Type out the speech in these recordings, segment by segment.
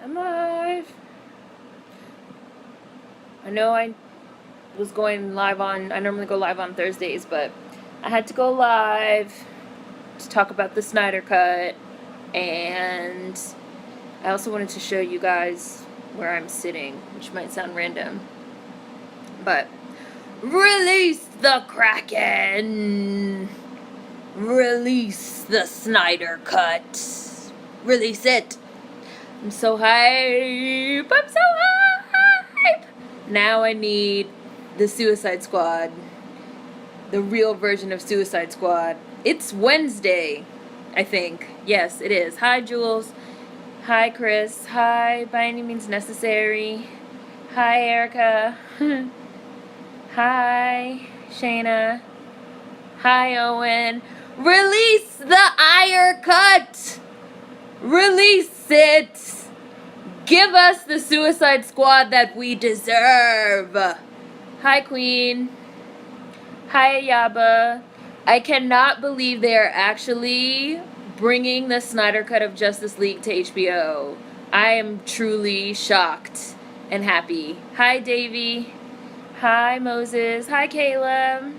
I'm live. I know I was going live on, I normally go live on Thursdays, but I had to go live to talk about the Snyder Cut, and I also wanted to show you guys where I'm sitting, which might sound random, but release the Kraken! Release the Snyder Cut! Release it! I'm so hype! I'm so hype! Now I need the Suicide Squad. The real version of Suicide Squad. It's Wednesday, I think. Yes, it is. Hi, Jules. Hi, Chris. Hi, By Any Means Necessary. Hi, Erica. Hi, Shayna. Hi, Owen. Release the Iron Cut! Release it! Give us the Suicide Squad that we deserve! Hi, Queen. Hi, Yaba. I cannot believe they are actually bringing the Snyder Cut of Justice League to HBO. I am truly shocked and happy. Hi, Davey. Hi, Moses. Hi, Caleb.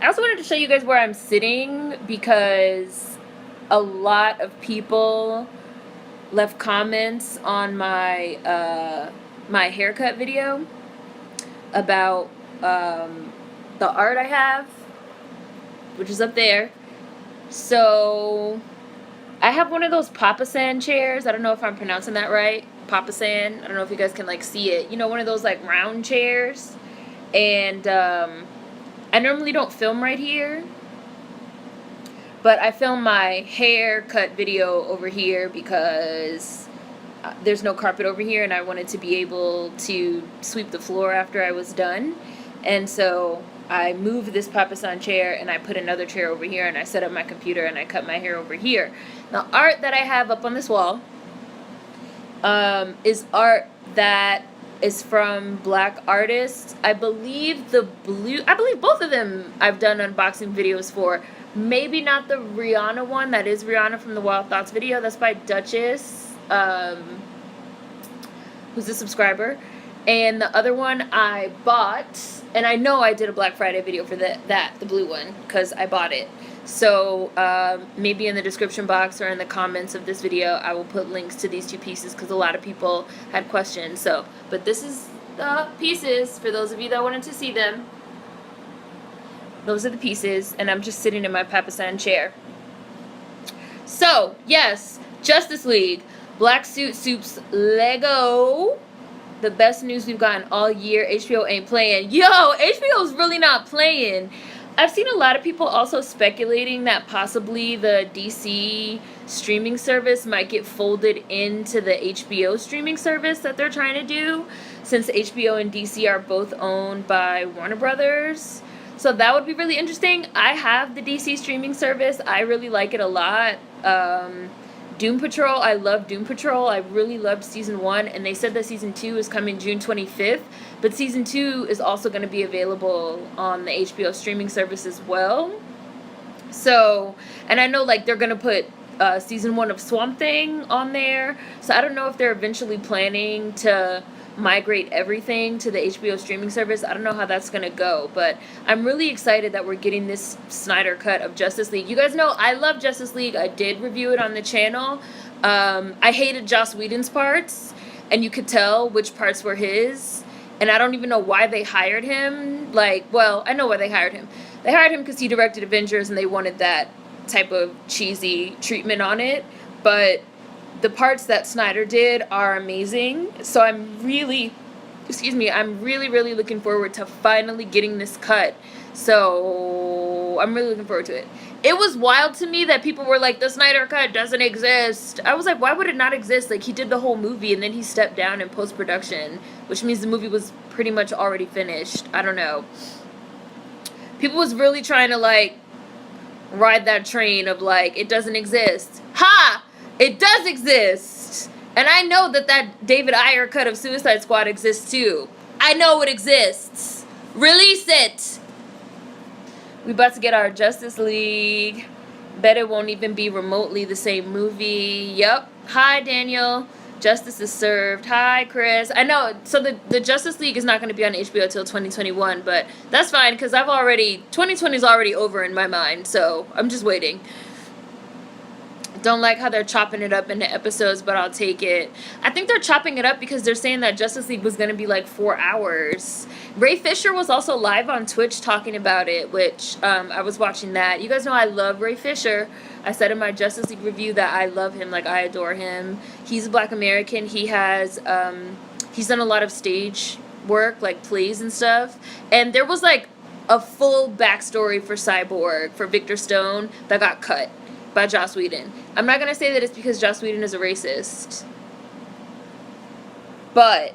I also wanted to show you guys where I'm sitting because a lot of people left comments on my my haircut video about the art I have, which is up there. So I have one of those Papasan chairs. I don't know if I'm pronouncing that right. Papasan. I don't know if you guys can like see it. You know, one of those like round chairs. And I normally don't film right here, but I filmed my haircut video over here because there's no carpet over here, and I wanted to be able to sweep the floor after I was done. And so I moved this Papasan chair, and I put another chair over here, and I set up my computer, and I cut my hair over here. Now, art that I have up on this wall is art that is from black artists. I believe both of them I've done unboxing videos for. Maybe not the Rihanna one. That is Rihanna from the Wild Thoughts video. That's by Duchess, who's a subscriber. And the other one I bought, and I know I did a Black Friday video for the blue one, because I bought it. So maybe in the description box or in the comments of this video, I will put links to these two pieces because a lot of people had questions. So, but this is the pieces for those of you that wanted to see them. Those are the pieces, and I'm just sitting in my Papasan chair. So, yes, Justice League, Black Suit Soup's Lego. The best news we've gotten all year. HBO ain't playing. Yo, HBO's really not playing. I've seen a lot of people also speculating that possibly the DC streaming service might get folded into the HBO streaming service that they're trying to do, since HBO and DC are both owned by Warner Brothers. So that would be really interesting. I have the DC streaming service. I really like it a lot. Doom Patrol, I love Doom Patrol. I really loved Season 1, and they said that Season 2 is coming June 25th, but Season 2 is also going to be available on the HBO streaming service as well. So, and I know, like, they're going to put Season 1 of Swamp Thing on there, so I don't know if they're eventually planning to migrate everything to the HBO streaming service. I don't know how that's going to go, but I'm really excited that we're getting this Snyder Cut of Justice League. You guys know I love Justice League. I did review it on the channel. I hated Joss Whedon's parts, and you could tell which parts were his, and I don't even know why they hired him. Like, well, I know why they hired him. They hired him because he directed Avengers, and they wanted that type of cheesy treatment on it, but the parts that Snyder did are amazing. So I'm really looking forward to finally getting this cut. So I'm really looking forward to it. It was wild to me that people were like, the Snyder Cut doesn't exist. I was like, why would it not exist? Like, he did the whole movie and then he stepped down in post-production, which means the movie was pretty much already finished. I don't know. People was really trying to, like, ride that train of, like, it doesn't exist. Ha! It does exist! And I know that David Ayer cut of Suicide Squad exists too. I know it exists. Release it! We about to get our Justice League. Bet it won't even be remotely the same movie. Yep. Hi, Daniel. Justice is served. Hi, Chris. I know. So the Justice League is not going to be on HBO till 2021, but that's fine because 2020 is already over in my mind. So I'm just waiting. Don't like how they're chopping it up into episodes, but I'll take it. I think they're chopping it up because they're saying that Justice League was going to be like 4 hours. Ray Fisher was also live on Twitch talking about it, which I was watching that. You guys know I love Ray Fisher. I said in my Justice League review that I love him, like I adore him. He's a Black American. He has he's done a lot of stage work, like plays and stuff. And there was like a full backstory for Cyborg, for Victor Stone, that got cut by Joss Whedon. I'm not going to say that it's because Joss Whedon is a racist. But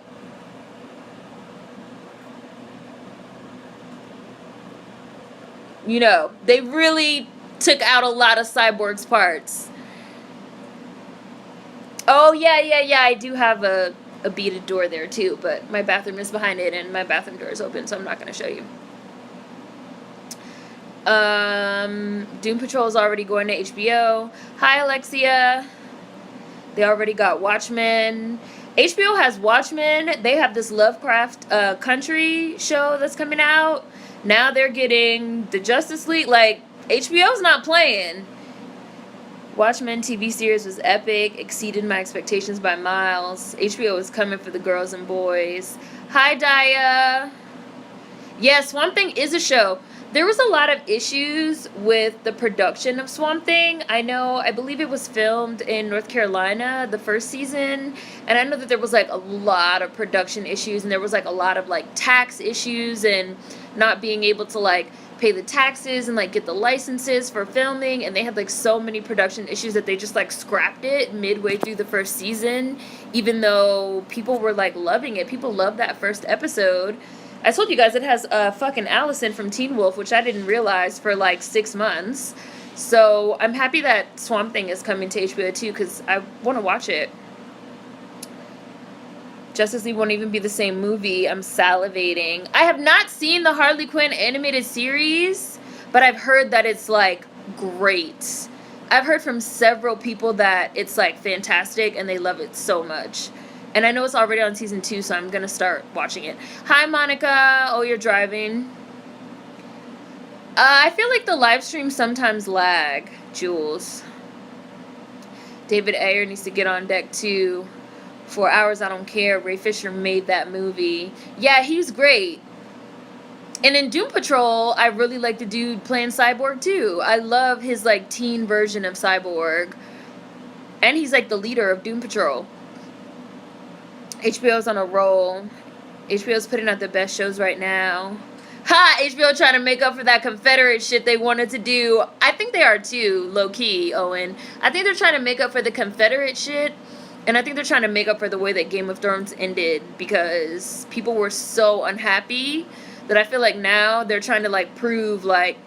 you know, they really took out a lot of Cyborg's parts. Oh, yeah, I do have a beaded door there too, but my bathroom is behind it and my bathroom door is open, so I'm not going to show you. Doom Patrol is already going to HBO. Hi, Alexia. They already got Watchmen. HBO has Watchmen. They have this Lovecraft country show that's coming out. Now they're getting the Justice League. Like, HBO's not playing. Watchmen TV series was epic. Exceeded my expectations by miles. HBO is coming for the girls and boys. Hi, Daya. Yeah, Swamp Thing is a show. There was a lot of issues with the production of Swamp Thing. I believe it was filmed in North Carolina, the first season. And I know that there was like a lot of production issues, and there was like a lot of like tax issues and not being able to like pay the taxes and like get the licenses for filming. And they had like so many production issues that they just like scrapped it midway through the first season, even though people were like loving it. People loved that first episode. I told you guys it has fucking Allison from Teen Wolf, which I didn't realize for like 6 months. So I'm happy that Swamp Thing is coming to HBO too, because I want to watch it. Justice League won't even be the same movie. I'm salivating. I have not seen the Harley Quinn animated series, but I've heard that it's like great. I've heard from several people that it's like fantastic and they love it so much. And I know it's already on season 2, so I'm going to start watching it. Hi, Monica. Oh, you're driving. I feel like the live stream sometimes lag, Jules. David Ayer needs to get on deck, too. 4 hours, I don't care. Ray Fisher made that movie. Yeah, he's great. And in Doom Patrol, I really like the dude playing Cyborg, too. I love his, like, teen version of Cyborg. And he's, like, the leader of Doom Patrol. HBO's on a roll. HBO's putting out the best shows right now. Ha! HBO trying to make up for that Confederate shit they wanted to do. I think they are too, low-key, Owen. I think they're trying to make up for the Confederate shit. And I think they're trying to make up for the way that Game of Thrones ended. Because people were so unhappy that I feel like now they're trying to, like, prove, like,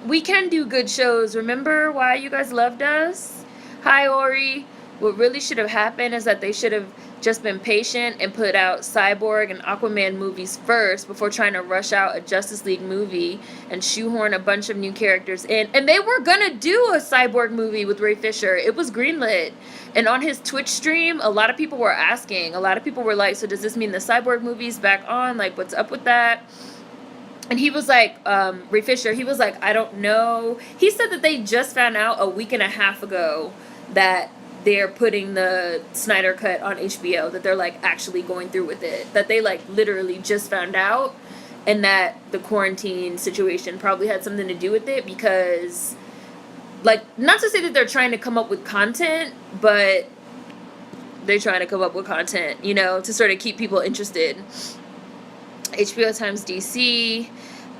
we can do good shows. Remember why you guys loved us? Hi, Ori. What really should have happened is that they should have just been patient and put out Cyborg and Aquaman movies first before trying to rush out a Justice League movie and shoehorn a bunch of new characters in. And they were gonna do a Cyborg movie with Ray Fisher. It was greenlit. And on his Twitch stream, a lot of people were asking. A lot of people were like, so does this mean the Cyborg movie's back on? Like, what's up with that? And he was like, Ray Fisher, he was like, I don't know. He said that they just found out a week and a half ago that they're putting the Snyder cut on HBO, that they're like actually going through with it, that they like literally just found out, and that the quarantine situation probably had something to do with it, because like, not to say that they're trying to come up with content, but they're trying to come up with content, you know, to sort of keep people interested. HBO times DC.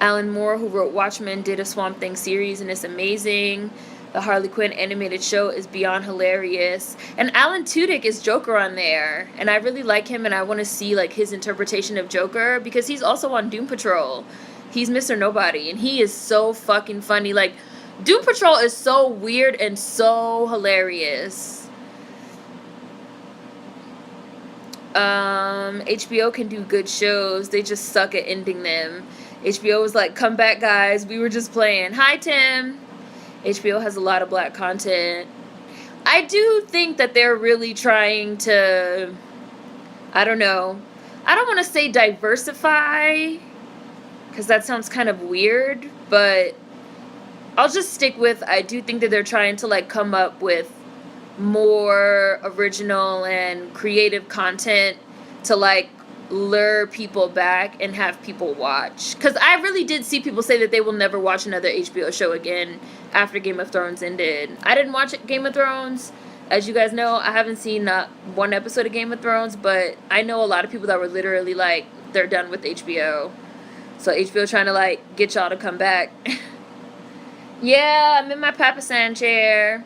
Alan Moore, who wrote Watchmen, did a Swamp Thing series, and it's amazing. The Harley Quinn animated show is beyond hilarious. And Alan Tudyk is Joker on there. And I really like him, and I want to see like his interpretation of Joker, because he's also on Doom Patrol. He's Mr. Nobody, and he is so fucking funny. Like, Doom Patrol is so weird and so hilarious. HBO can do good shows. They just suck at ending them. HBO was like, come back, guys. We were just playing. Hi, Tim. HBO has a lot of black content. I do think that they're really trying to, I don't know, I don't want to say diversify, because that sounds kind of weird, but I'll just stick with, I do think that they're trying to like come up with more original and creative content to like lure people back and have people watch. Because I really did see people say that they will never watch another HBO show again after Game of Thrones ended. I didn't watch Game of Thrones. As you guys know, I haven't seen one episode of Game of Thrones, but I know a lot of people that were literally like, they're done with HBO. So HBO trying to like get y'all to come back. Yeah, I'm in my Papa San chair.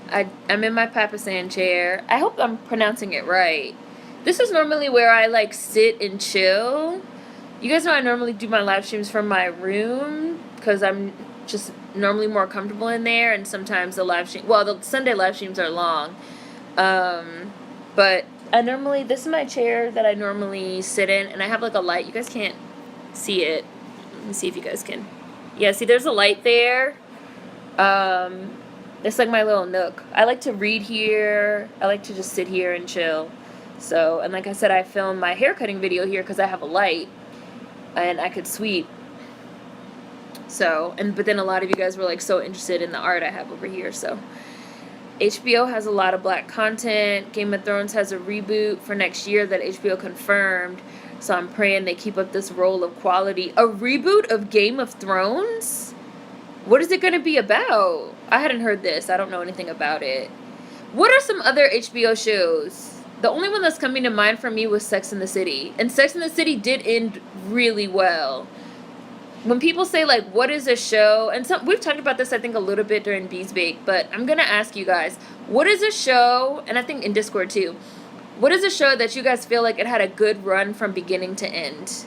I'm in my Papa San chair. I hope I'm pronouncing it right. This is normally where I like sit and chill. You guys know I normally do my live streams from my room because I'm just normally more comfortable in there, and sometimes the live stream, well, the Sunday live streams are long. But I normally, this is my chair that I normally sit in, and I have like a light. You guys can't see it. Let me see if you guys can. Yeah, see, there's a light there. It's like my little nook. I like to read here. I like to just sit here and chill. So, and like I said, I filmed my haircutting video here because I have a light and I could sweep. So, but then a lot of you guys were like so interested in the art I have over here. So, HBO has a lot of black content. Game of Thrones has a reboot for next year that HBO confirmed. So I'm praying they keep up this roll of quality. A reboot of Game of Thrones? What is it going to be about? I hadn't heard this. I don't know anything about it. What are some other HBO shows? The only one that's coming to mind for me was Sex and the City. And Sex and the City did end really well. When people say, like, what is a show? And we've talked about this, I think, a little bit during Bees Bake. But I'm going to ask you guys, what is a show? And I think in Discord, too. What is a show that you guys feel like it had a good run from beginning to end?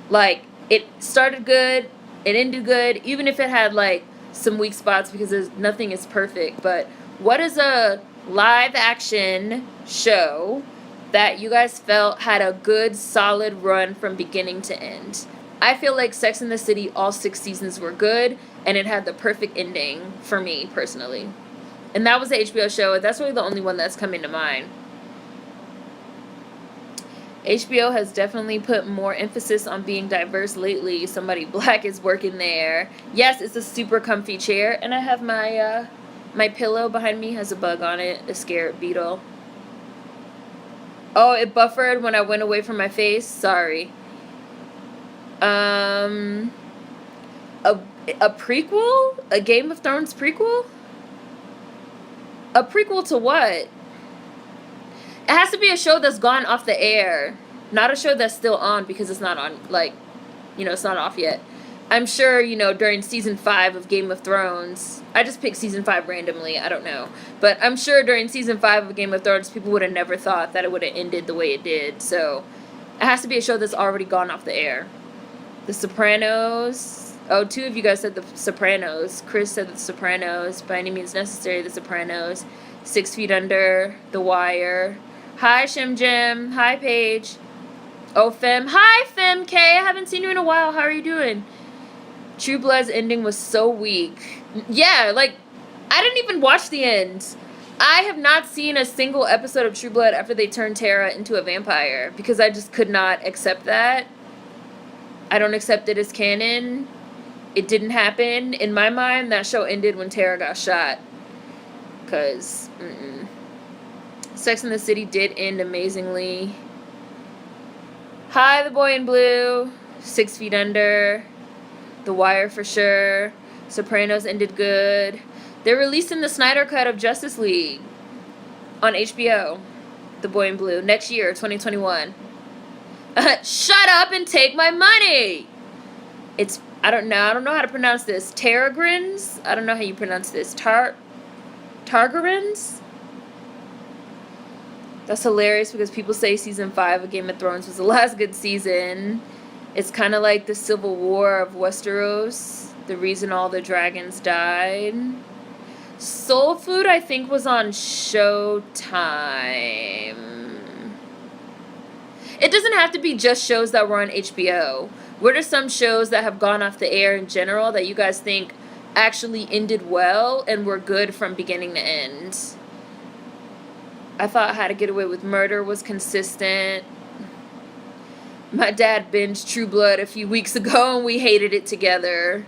Like, it started good, it ended good, even if it had, like, some weak spots because nothing is perfect. But what is a live action show that you guys felt had a good, solid run from beginning to end? I feel like Sex and the City, all 6 seasons were good, and it had the perfect ending for me, personally. And that was the HBO show. That's really the only one that's coming to mind. HBO has definitely put more emphasis on being diverse lately. Somebody black is working there. Yes, it's a super comfy chair, and I have my my pillow behind me has a bug on it, a scarab beetle. Oh, it buffered when I went away from my face. Sorry. A prequel? A Game of Thrones prequel? A prequel to what? It has to be a show that's gone off the air, not a show that's still on because it's not on, like, you know, it's not off yet. I'm sure, you know, during season 5 of Game of Thrones, I just picked season 5 randomly, I don't know. But I'm sure during season 5 of Game of Thrones, people would have never thought that it would have ended the way it did. So it has to be a show that's already gone off the air. The Sopranos. Oh, 2 of you guys said The Sopranos. Chris said The Sopranos. By Any Means Necessary, The Sopranos. 6 Feet Under, The Wire. Hi, Shim Jim. Hi, Paige. Oh, Fem. Hi, Fem K. I haven't seen you in a while. How are you doing? True Blood's ending was so weak. Yeah, like, I didn't even watch the end. I have not seen a single episode of True Blood after they turned Tara into a vampire because I just could not accept that. I don't accept it as canon. It didn't happen. In my mind, that show ended when Tara got shot. Because, Sex and the City did end amazingly. Hi, The Boy in Blue. 6 Feet Under. The Wire for sure. Sopranos ended good. They're releasing the Snyder Cut of Justice League on HBO. The Boy in Blue. Next year, 2021. Shut up and take my money! It's, I don't know how to pronounce this. Tarragrins? I don't know how you pronounce this. Targarins? That's hilarious because people say season 5 of Game of Thrones was the last good season. It's kind of like the Civil War of Westeros. The reason all the dragons died. Soul Food, I think, was on Showtime. It doesn't have to be just shows that were on HBO. What are some shows that have gone off the air in general that you guys think actually ended well and were good from beginning to end? I thought How to Get Away with Murder was consistent. My dad binged True Blood a few weeks ago and we hated it together.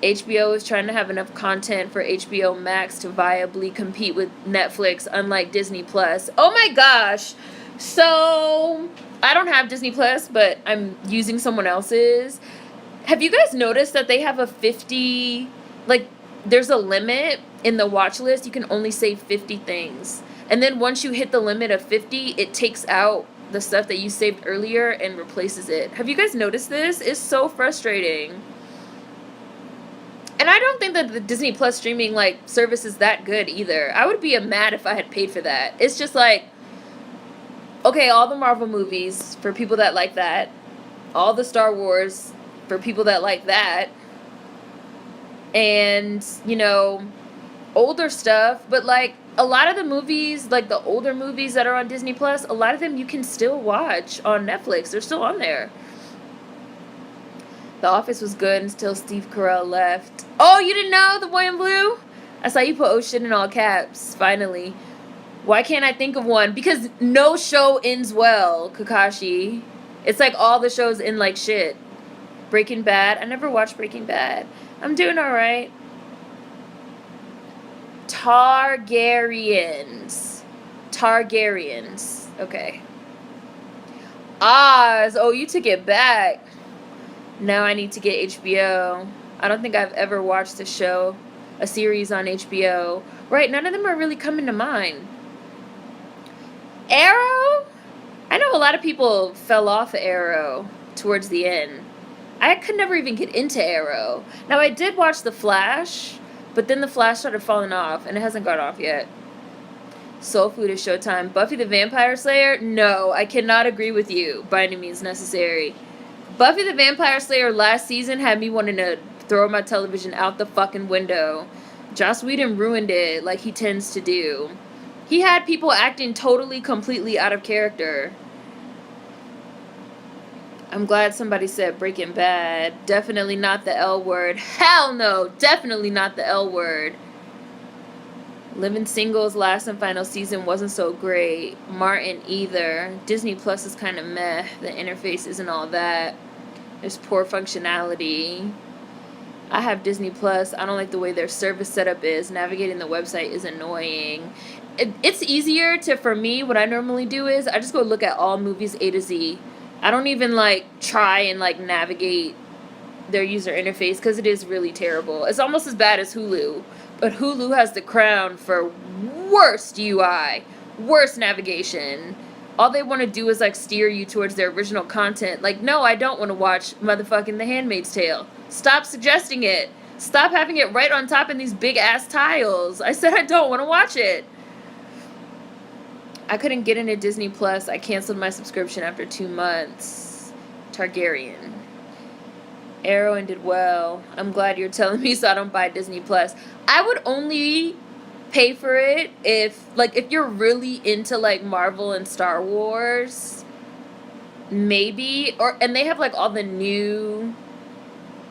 HBO is trying to have enough content for HBO Max to viably compete with Netflix, unlike Disney Plus. Oh my gosh! So, I don't have Disney Plus, but I'm using someone else's. Have you guys noticed that they have a 50, like, there's a limit in the watch list? You can only save 50 things. And then once you hit the limit of 50, it takes out the stuff that you saved earlier and replaces it. Have you guys noticed this? It's so frustrating. And I don't think that the Disney Plus streaming, like, service is that good either. I would be mad if I had paid for that. It's just like, okay, all the Marvel movies for people that like that. All the Star Wars for people that like that. And, you know, older stuff. But, like, a lot of the movies, like the older movies that are on Disney Plus, a lot of them you can still watch on Netflix. They're still on there. The Office was good until Steve Carell left. Oh, you didn't know The Boy in Blue? I saw you put "oh shit" in all caps, finally. Why can't I think of one? Because no show ends well, Kakashi. It's like all the shows end like shit. Breaking Bad. I never watched Breaking Bad. I'm doing alright. Targaryens. Okay. Oz. Oh, you took it back. Now I need to get HBO. I don't think I've ever watched a series on HBO. Right, none of them are really coming to mind. Arrow? I know a lot of people fell off of Arrow towards the end. I could never even get into Arrow. Now, I did watch The Flash, but then The Flash started falling off, and it hasn't gone off yet. Soul Food is Showtime. Buffy the Vampire Slayer? No, I cannot agree with you by any means necessary. Buffy the Vampire Slayer last season had me wanting to throw my television out the fucking window. Joss Whedon ruined it like he tends to do. He had people acting totally, completely out of character. I'm glad somebody said Breaking Bad. Definitely not the L word. Hell no! Definitely not the L word. Living Single's last and final season wasn't so great. Martin either. Disney Plus is kind of meh. The interface isn't all that. There's poor functionality. I have Disney Plus. I don't like the way their service setup is. Navigating the website is annoying. It's easier for me, what I normally do is I just go look at all movies A to Z. I don't even, like, try and, like, navigate their user interface because it is really terrible. It's almost as bad as Hulu. But Hulu has the crown for worst UI, worst navigation. All they want to do is, like, steer you towards their original content. Like, no, I don't want to watch motherfucking The Handmaid's Tale. Stop suggesting it. Stop having it right on top in these big-ass tiles. I said I don't want to watch it. I couldn't get into Disney Plus. I canceled my subscription after 2 months. Targaryen. Arrow ended well. I'm glad you're telling me so I don't buy Disney Plus. I would only pay for it if you're really into, like, Marvel and Star Wars, maybe, and they have, like, all the new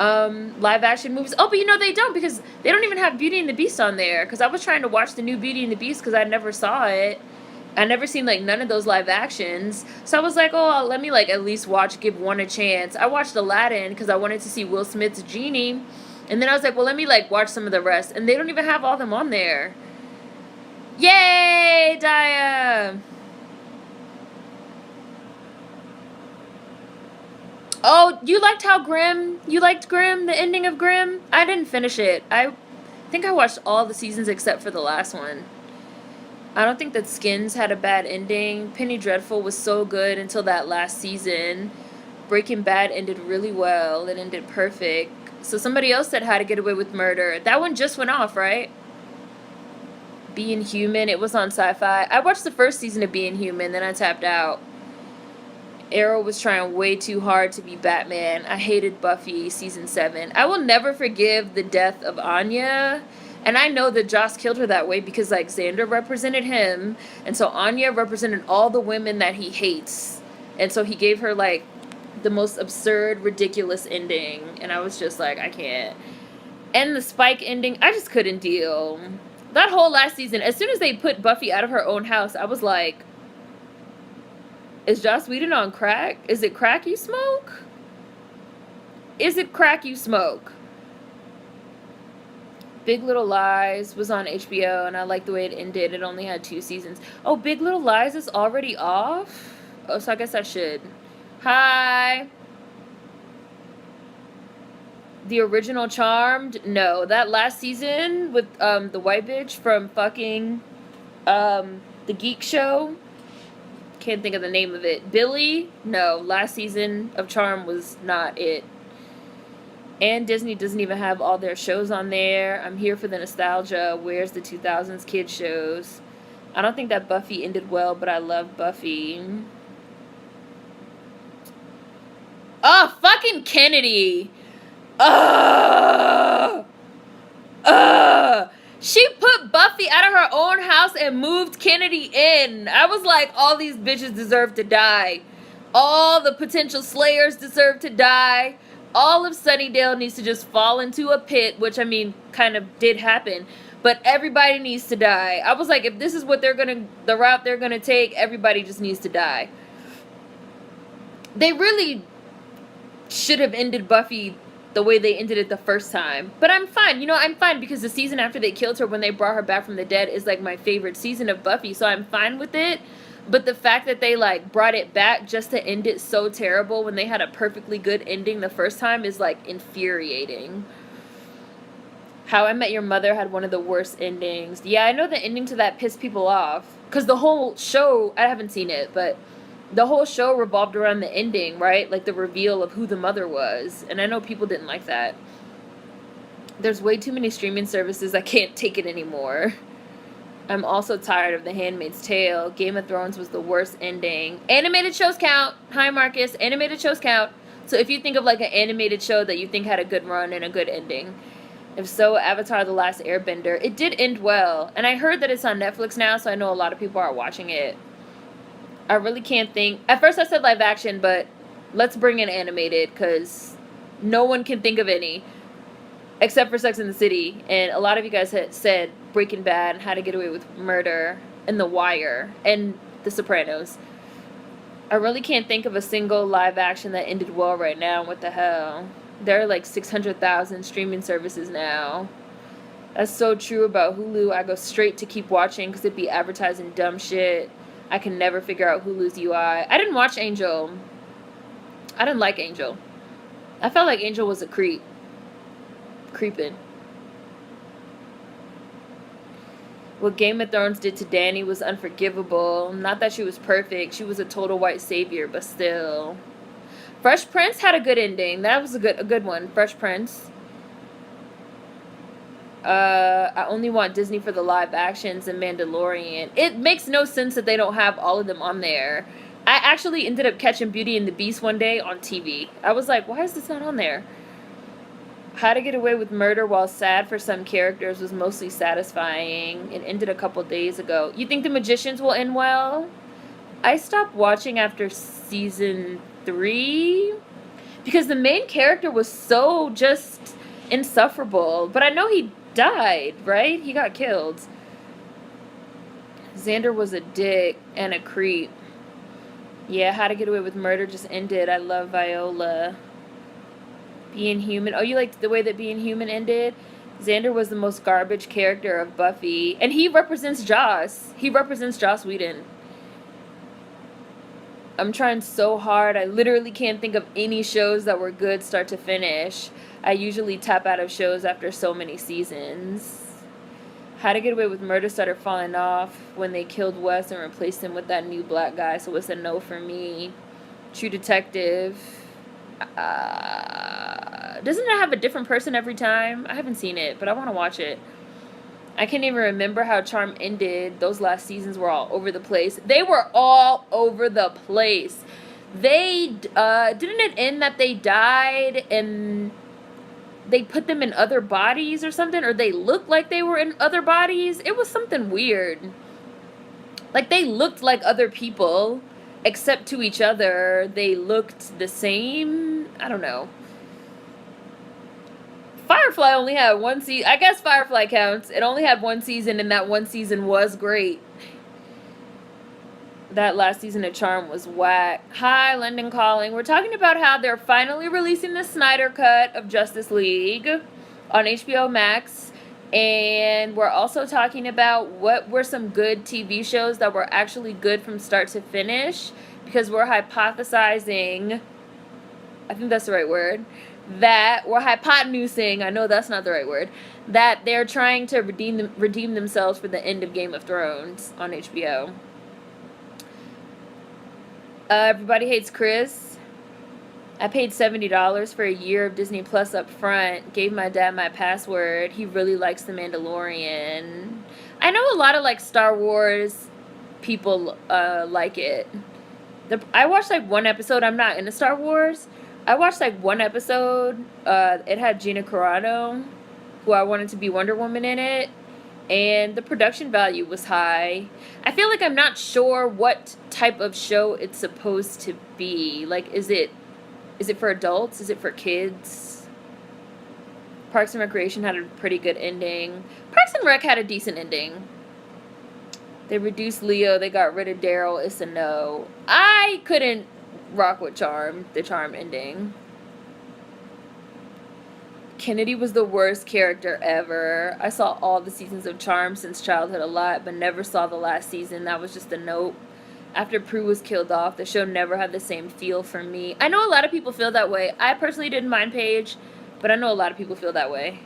live action movies. Oh, but you know they don't, because they don't even have Beauty and the Beast on there, because I was trying to watch the new Beauty and the Beast because I never saw it. I never seen, like, none of those live actions. So I was like, oh, let me, like, at least give one a chance. I watched Aladdin because I wanted to see Will Smith's Genie. And then I was like, well, let me, like, watch some of the rest. And they don't even have all of them on there. Yay, Daya! Oh, you liked Grimm, the ending of Grimm? I didn't finish it. I think I watched all the seasons except for the last one. I don't think that Skins had a bad ending. Penny Dreadful was so good until that last season. Breaking Bad ended really well. It ended perfect. So somebody else said How to Get Away with Murder. That one just went off, right? Being Human. It was on Sci-Fi. I watched the first season of Being Human, then I tapped out. Arrow was trying way too hard to be Batman. I hated Buffy season 7. I will never forgive the death of Anya. And I know that Joss killed her that way because, like, Xander represented him. And so Anya represented all the women that he hates. And so he gave her, like, the most absurd, ridiculous ending. And I was just like, I can't. And the Spike ending, I just couldn't deal. That whole last season, as soon as they put Buffy out of her own house, I was like, is Joss Whedon on crack? Is it crack you smoke? Is it crack you smoke? Big Little Lies was on HBO, and I liked the way it ended. It only had 2 seasons. Oh, Big Little Lies is already off? Oh, so I guess I should. Hi. The original Charmed? No. That last season with the white bitch from fucking the Geek Show. Can't think of the name of it. Billy? No. Last season of Charmed was not it. And Disney doesn't even have all their shows on there. I'm here for the nostalgia. Where's the 2000s kid shows? I don't think that Buffy ended well, but I love Buffy. Oh, fucking Kennedy. She put Buffy out of her own house and moved Kennedy in. I was like, all these bitches deserve to die. All the potential slayers deserve to die. All of Sunnydale needs to just fall into a pit, which, I mean, kind of did happen. But everybody needs to die. I was like, if this is what the route they're gonna take, everybody just needs to die. They really should have ended Buffy the way they ended it the first time. But I'm fine. You know, I'm fine because the season after they killed her when they brought her back from the dead is, like, my favorite season of Buffy. So I'm fine with it. But the fact that they, like, brought it back just to end it so terrible when they had a perfectly good ending the first time is, like, infuriating. How I Met Your Mother had one of the worst endings. Yeah, I know the ending to that pissed people off. Because the whole show, I haven't seen it, but the whole show revolved around the ending, right? Like, the reveal of who the mother was. And I know people didn't like that. There's way too many streaming services. I can't take it anymore. I'm also tired of The Handmaid's Tale. Game of Thrones was the worst ending. Animated shows count. Hi, Marcus. Animated shows count. So if you think of, like, an animated show that you think had a good run and a good ending. If so, Avatar The Last Airbender. It did end well. And I heard that it's on Netflix now, so I know a lot of people are watching it. I really can't think. At first I said live action, but let's bring in animated, because no one can think of any. Except for Sex and the City. And a lot of you guys had said Breaking Bad, How to Get Away with Murder, and The Wire, and The Sopranos. I really can't think of a single live action that ended well right now. What the hell? There are like 600,000 streaming services now. That's so true about Hulu. I go straight to keep watching because it'd be advertising dumb shit. I can never figure out Hulu's UI. I didn't watch Angel. I didn't like Angel. I felt like Angel was a creep. Creeping. What Game of Thrones did to Dany was unforgivable. Not that she was perfect. She was a total white savior, but still. Fresh Prince had a good ending. That was a good one. Fresh Prince. I only want Disney for the live actions and Mandalorian. It makes no sense that they don't have all of them on there. I actually ended up catching Beauty and the Beast one day on TV. I was like, why is this not on there? How to Get Away with Murder, while sad for some characters, was mostly satisfying. It ended a couple days ago. You think The Magicians will end well? I stopped watching after season 3 because the main character was so just insufferable. But I know he died, right? He got killed. Xander was a dick and a creep. Yeah, How to Get Away with Murder just ended. I love Viola. Being Human. Oh, you liked the way that Being Human ended? Xander was the most garbage character of Buffy. And he represents Joss. He represents Joss Whedon. I'm trying so hard. I literally can't think of any shows that were good start to finish. I usually tap out of shows after so many seasons. How to Get Away with Murder started falling off when they killed Wes and replaced him with that new black guy, so it's a no for me. True Detective. Doesn't it have a different person every time? I haven't seen it, but I want to watch it. I can't even remember how Charm ended. Those last seasons were all over the place. They were all over the place. They, didn't it end that they died and they put them in other bodies or something? Or they looked like they were in other bodies? It was something weird. Like, they looked like other people. except to each other, they looked the same. I don't know. Firefly only had one season. I guess Firefly counts. It only had one season, and that one season was great. That last season of Charm was whack. Hi, London Calling. We're talking about how they're finally releasing the Snyder cut of Justice League on HBO Max. And we're also talking about what were some good TV shows that were actually good from start to finish. Because we're hypothesizing, I think that's the right word, that we're hypotenusing, I know that's not the right word, that they're trying to redeem themselves for the end of Game of Thrones on HBO. Everybody hates Chris. I paid $70 for a year of Disney Plus up front. Gave my dad my password. He really likes The Mandalorian. I know a lot of like Star Wars people like it. I watched like one episode. I'm not into Star Wars. I watched like one episode. It had Gina Carano, who I wanted to be Wonder Woman in it. And the production value was high. I feel like I'm not sure what type of show it's supposed to be. Like, is it for adults? Is it for kids? Parks and Recreation had a pretty good ending. Parks and Rec had a decent ending. They reduced Leo. They got rid of Daryl. It's a no. I couldn't rock with the Charm ending. Kennedy was the worst character ever. I saw all the seasons of Charm since childhood a lot, but never saw the last season. That was just a nope. After Prue was killed off, the show never had the same feel for me. I know a lot of people feel that way. I personally didn't mind Paige, but I know a lot of people feel that way.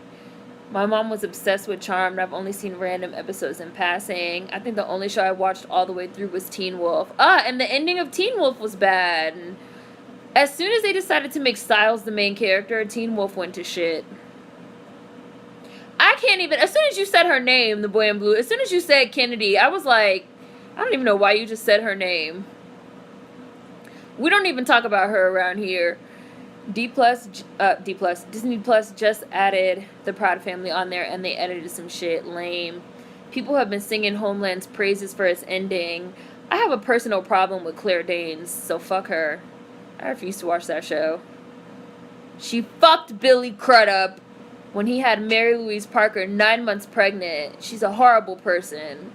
My mom was obsessed with Charm, and I've only seen random episodes in passing. I think the only show I watched all the way through was Teen Wolf. And the ending of Teen Wolf was bad. And as soon as they decided to make Styles the main character, Teen Wolf went to shit. I can't even... As soon as you said her name, the boy in blue, as soon as you said Kennedy, I was like, I don't even know why you just said her name. We don't even talk about her around here. Disney Plus just added the Proud Family on there, and they edited some shit. Lame. People have been singing Homeland's praises for its ending. I have a personal problem with Claire Danes, so fuck her. I refuse to watch that show. She fucked Billy Crudup when he had Mary Louise Parker 9 months pregnant. She's a horrible person.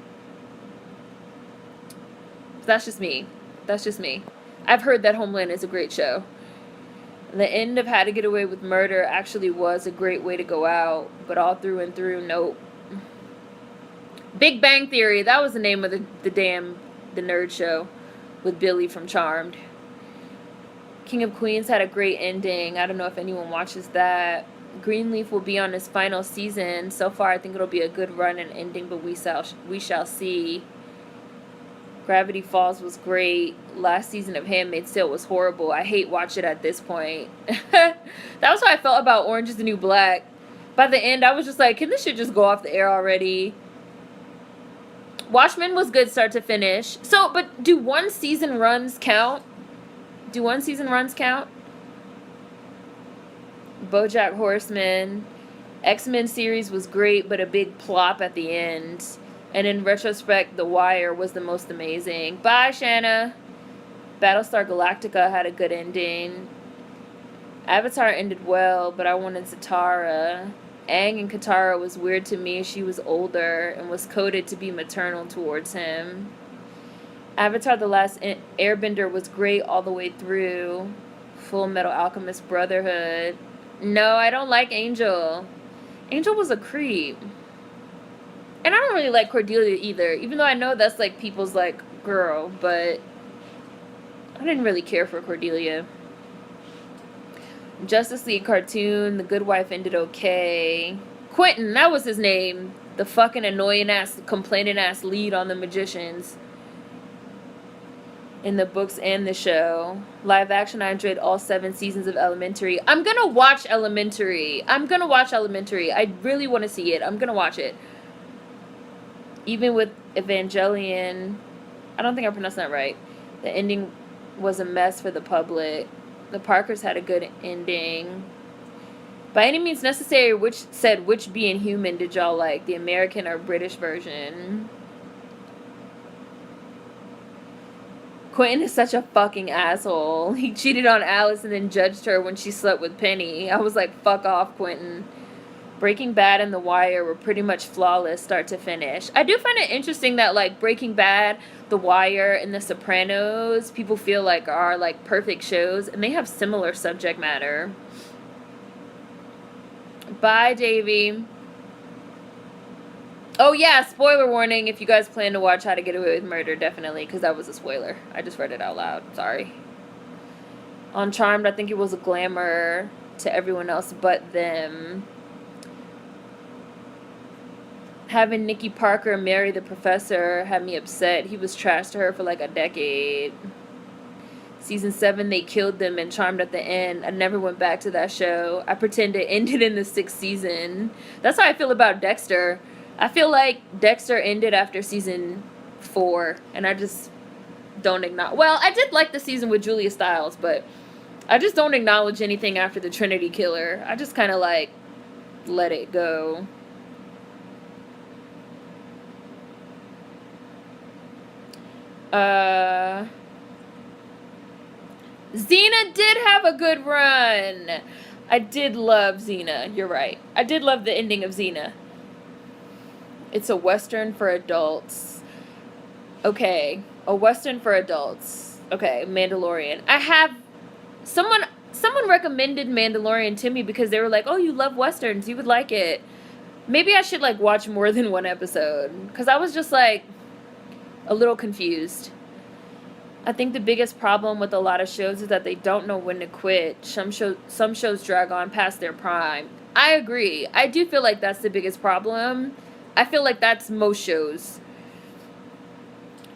That's just me. That's just me. I've heard that Homeland is a great show. The end of How to Get Away with Murder actually was a great way to go out, but all through and through, nope. Big Bang Theory, that was the name of the nerd show with Billy from Charmed. King of Queens had a great ending. I don't know if anyone watches that. Greenleaf will be on his final season. So far, I think it'll be a good run and ending, but we shall see. Gravity Falls was great. Last season of Handmaid's Tale was horrible. I hate watch it at this point. That was how I felt about Orange is the New Black. By the end, I was just like, can this shit just go off the air already? Watchmen was good start to finish. So, but do one season runs count? Do one season runs count? BoJack Horseman. X-Men series was great, but a big plop at the end. And in retrospect, The Wire was the most amazing. Bye, Shanna. Battlestar Galactica had a good ending. Avatar ended well, but I wanted Zatara. Aang and Katara was weird to me. She was older and was coded to be maternal towards him. Avatar The Last Airbender was great all the way through. Full Metal Alchemist Brotherhood. No, I don't like Angel. Angel was a creep. And I don't really like Cordelia either, even though I know that's like people's like girl, but I didn't really care for Cordelia. Justice League cartoon, The Good Wife ended okay. Quentin, that was his name. The fucking annoying ass, complaining ass lead on The Magicians. In the books and the show. Live action, I enjoyed all 7 seasons of Elementary. I'm gonna watch Elementary. I really want to see it. I'm gonna watch it. Even with Evangelion, I don't think I pronounced that right. The ending was a mess for the public. The Parkers had a good ending. By Any Means Necessary, which Being Human did y'all like? The American or British version? Quentin is such a fucking asshole. He cheated on Alice and then judged her when she slept with Penny. I was like, fuck off, Quentin. Breaking Bad and The Wire were pretty much flawless start to finish. I do find it interesting that, like, Breaking Bad, The Wire, and The Sopranos, people feel like are, like, perfect shows, and they have similar subject matter. Bye, Davey. Oh, yeah, spoiler warning. If you guys plan to watch How to Get Away with Murder, definitely, because that was a spoiler. I just read it out loud. Sorry. On Charmed, I think it was a glamour to everyone else but them. Having Nikki Parker marry the professor had me upset. He was trash to her for like a decade. Season 7, they killed them and Charmed at the end. I never went back to that show. I pretend it ended in the 6th season. That's how I feel about Dexter. I feel like Dexter ended after season 4, and I just don't acknowledge. Well, I did like the season with Julia Stiles, but I just don't acknowledge anything after the Trinity Killer. I just kind of like let it go. Xena did have a good run. I did love Xena. You're right. I did love the ending of Xena. It's a Western for adults. Okay. A Western for adults. Okay. Mandalorian. I have... Someone recommended Mandalorian to me because they were like, oh, you love Westerns. You would like it. Maybe I should, like, watch more than one episode. Because I was just, like, a little confused. I think the biggest problem with a lot of shows is that they don't know when to quit. Some shows drag on past their prime. I agree. I do feel like that's the biggest problem. I feel like that's most shows.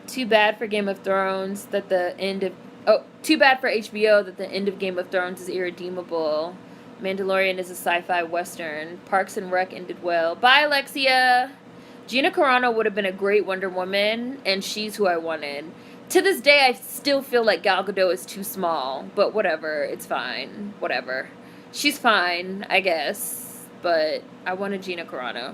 Too bad for Game of Thrones that the end of... Oh, too bad for HBO that the end of Game of Thrones is irredeemable. Mandalorian is a sci-fi western. Parks and Rec ended well. Bye, Alexia! Gina Carano would have been a great Wonder Woman, and she's who I wanted. To this day, I still feel like Gal Gadot is too small, but whatever, it's fine, whatever. She's fine, I guess, but I wanted Gina Carano.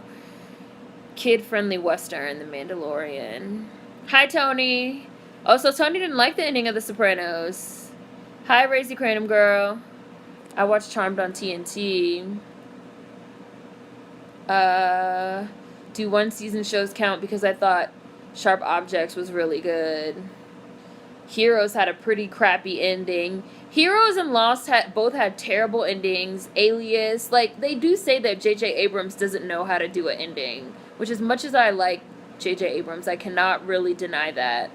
Kid-friendly Western, The Mandalorian. Hi, Tony. Oh, so Tony didn't like the ending of The Sopranos. Hi, Razy Cranum Girl. I watched Charmed on TNT. Do one-season shows count because I thought Sharp Objects was really good. Heroes had a pretty crappy ending. Heroes and Lost both had terrible endings. Alias, like, they do say that J.J. Abrams doesn't know how to do an ending, which as much as I like J.J. Abrams, I cannot really deny that.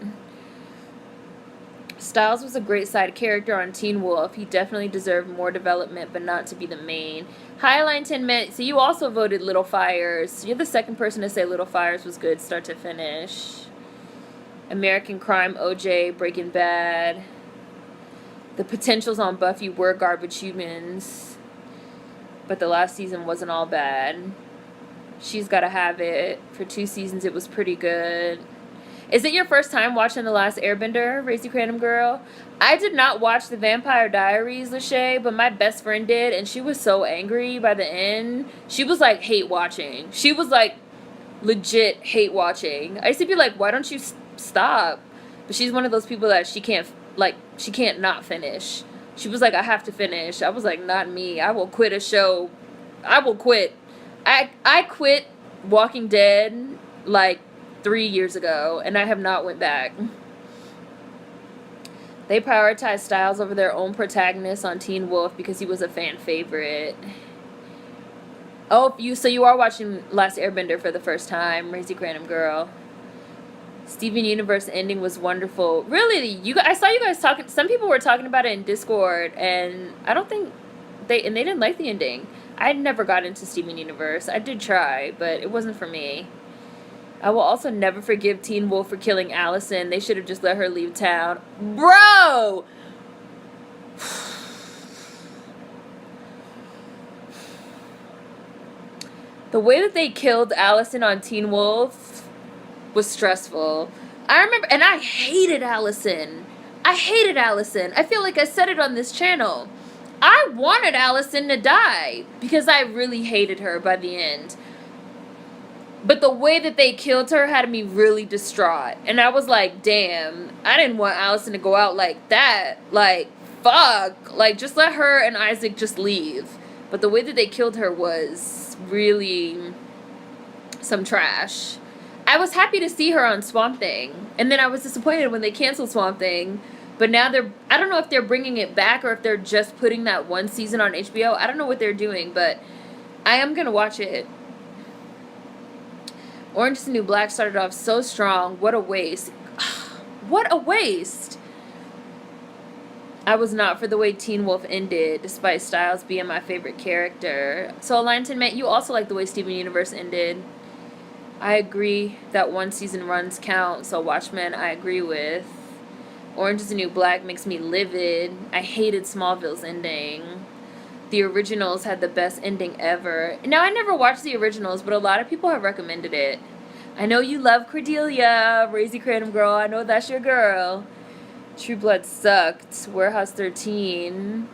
Styles was a great side character on Teen Wolf. He definitely deserved more development, but not to be the main. Highline 10 minutes. So you also voted Little Fires. You're the second person to say Little Fires was good start to finish. American Crime, OJ, Breaking Bad. The potentials on Buffy were garbage humans. But the last season wasn't all bad. She's Gotta Have It. For 2 seasons, it was pretty good. Is it your first time watching The Last Airbender, Racy Cranham Girl? I did not watch The Vampire Diaries, Lachey, but my best friend did, and she was so angry by the end. She was, like, hate watching. She was, like, legit hate watching. I used to be like, why don't you stop? But she's one of those people that she can't not finish. She was like, I have to finish. I was like, not me. I will quit a show. I will quit. I quit Walking Dead, like, 3 years ago, and I have not went back. They prioritized Styles over their own protagonist on Teen Wolf because he was a fan favorite. Oh, so you are watching Last Airbender for the first time, Racy Cranham Girl. Steven Universe ending was wonderful. Really, I saw you guys talking. Some people were talking about it in Discord, and I don't think they didn't like the ending. I never got into Steven Universe. I did try, but it wasn't for me. I will also never forgive Teen Wolf for killing Allison. They should have just let her leave town. Bro! The way that they killed Allison on Teen Wolf was stressful. I remember, and I hated Allison. I feel like I said it on this channel. I wanted Allison to die because I really hated her by the end. But the way that they killed her had me really distraught. And I was like, damn, I didn't want Allison to go out like that. Like, fuck. Like, just let her and Isaac just leave. But the way that they killed her was really some trash. I was happy to see her on Swamp Thing. And then I was disappointed when they canceled Swamp Thing. But now I don't know if they're bringing it back or if they're just putting that one season on HBO. I don't know what they're doing, but I am going to watch it. Orange is the New Black started off so strong. What a waste. What a waste. I was not for the way Teen Wolf ended, despite Styles being my favorite character. So, Allianton, Matt, you also like the way Steven Universe ended. I agree that one season runs count, so Watchmen I agree with. Orange is the New Black makes me livid. I hated Smallville's ending. The originals had the best ending ever. Now, I never watched the originals, but a lot of people have recommended it. I know you love Cordelia, Raising Kratom Girl. I know that's your girl. True Blood sucked. Warehouse 13.